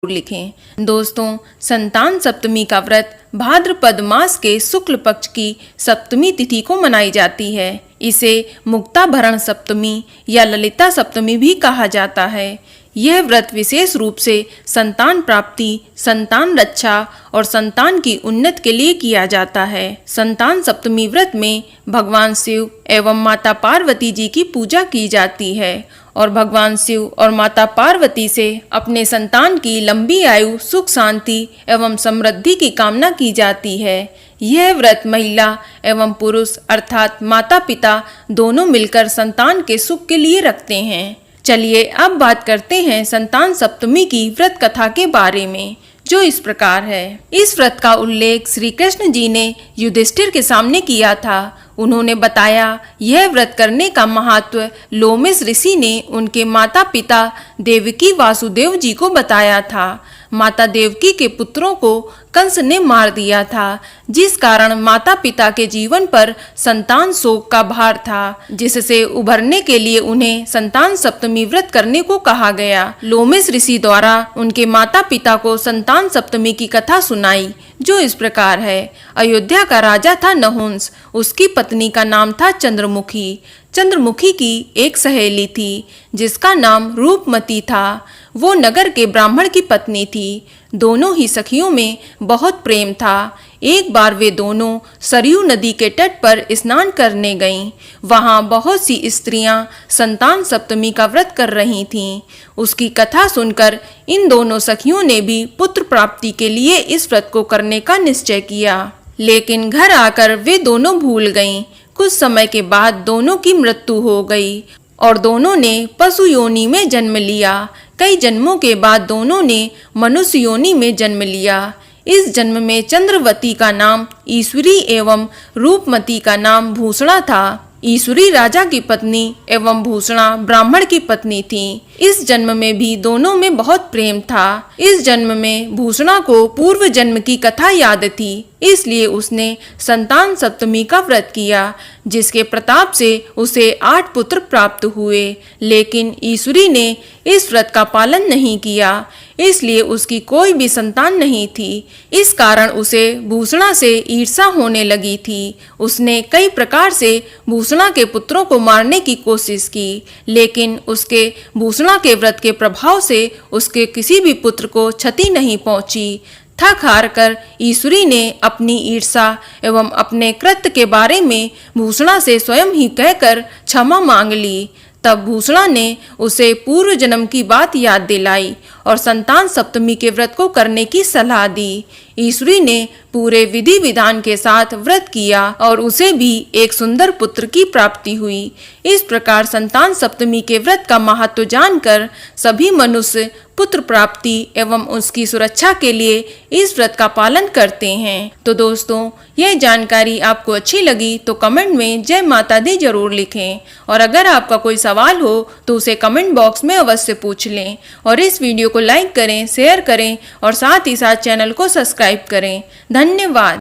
लिखें। दोस्तों, संतान सप्तमी का व्रत भाद्रपद मास के शुक्ल पक्ष की सप्तमी तिथि को मनाई जाती है। इसे मुक्ताभरण सप्तमी या ललिता सप्तमी भी कहा जाता है। यह व्रत विशेष रूप से संतान प्राप्ति, संतान रक्षा और संतान की उन्नति के लिए किया जाता है। संतान सप्तमी व्रत में भगवान शिव एवं माता पार्वती जी की पूजा की जाती है और भगवान शिव और माता पार्वती से अपने संतान की लंबी आयु, सुख शांति एवं समृद्धि की कामना की जाती है। यह व्रत महिला एवं पुरुष अर्थात माता पिता दोनों मिलकर संतान के सुख के लिए रखते हैं। चलिए अब बात करते हैं संतान सप्तमी की व्रत कथा के बारे में, जो इस प्रकार है। इस व्रत का उल्लेख श्री कृष्ण जी ने युधिष्ठिर के सामने किया था। उन्होंने बताया, यह व्रत करने का महत्व लोमश ऋषि ने उनके माता पिता देवकी वासुदेव जी को बताया था। माता देवकी के पुत्रों को कंस ने मार दिया था, जिस कारण माता पिता के जीवन पर संतान शोक का भार था, जिससे उभरने के लिए उन्हें संतान सप्तमी व्रत करने को कहा गया। लोमश ऋषि द्वारा उनके माता पिता को संतान सप्तमी की कथा सुनाई, जो इस प्रकार है। अयोध्या का राजा था नहुंस, उसकी पत्नी का नाम था चंद्रमुखी। चंद्रमुखी की एक सहेली थी जिसका नाम रूपमती था। वो नगर के ब्राह्मण की पत्नी थी। दोनों ही सखियों में बहुत प्रेम था। एक बार वे दोनों सरयू नदी के तट पर स्नान करने गईं। वहां बहुत सी स्त्रियां संतान सप्तमी का व्रत कर रही थीं। उसकी कथा सुनकर इन दोनों सखियों ने भी पुत्र प्राप्ति के लिए इस व्रत को करने का निश्चय किया, लेकिन घर आकर वे दोनों भूल गईं। कुछ समय के बाद दोनों की मृत्यु हो गई और दोनों ने पशु योनि में जन्म लिया। कई जन्मों के बाद दोनों ने मनुष्य योनि में जन्म लिया। इस जन्म में चंद्रवती का नाम ईश्वरी एवं रूपमती का नाम भूषणा था। ईश्वरी राजा की पत्नी एवं भूषणा ब्राह्मण की पत्नी थी। इस जन्म में भी दोनों में बहुत प्रेम था। इस जन्म में भूषणा को पूर्व जन्म की कथा याद थी, इसलिए उसने संतान सप्तमी का व्रत किया, जिसके प्रताप से उसे 8 पुत्र प्राप्त हुए। लेकिन ईश्वरी ने इस व्रत का पालन नहीं किया, इसलिए उसकी कोई भी संतान नहीं थी। इस कारण उसे भूषणा से ईर्ष्या होने लगी थी। उसने कई प्रकार से भूषणा के पुत्रों को मारने की कोशिश की, लेकिन उसके भूषणा के व्रत के प्रभाव से उसके किसी भी पुत्र को क्षति नहीं पहुंची। थक हार कर ईश्वरी ने अपनी ईर्ष्या एवं अपने कृत्य के बारे में भूषणा से स्वयं ही कहकर क्षमा मांग ली। तब भूषणा ने उसे पूर्व जन्म की बात याद दिलाई और संतान सप्तमी के व्रत को करने की सलाह दी। ईश्वरी ने पूरे विधि विधान के साथ व्रत किया और उसे भी एक सुंदर पुत्र की प्राप्ति हुई। इस प्रकार संतान सप्तमी के व्रत का महत्व जानकर सभी मनुष्य पुत्र प्राप्ति एवं उसकी सुरक्षा के लिए इस व्रत का पालन करते हैं। तो दोस्तों, यह जानकारी आपको अच्छी लगी तो कमेंट में जय माता दी जरूर लिखें और अगर आपका कोई सवाल हो तो उसे कमेंट बॉक्स में अवश्य पूछ लें और इस वीडियो को लाइक करें, शेयर करें और साथ ही साथ चैनल को सब्सक्राइब करें। धन्यवाद।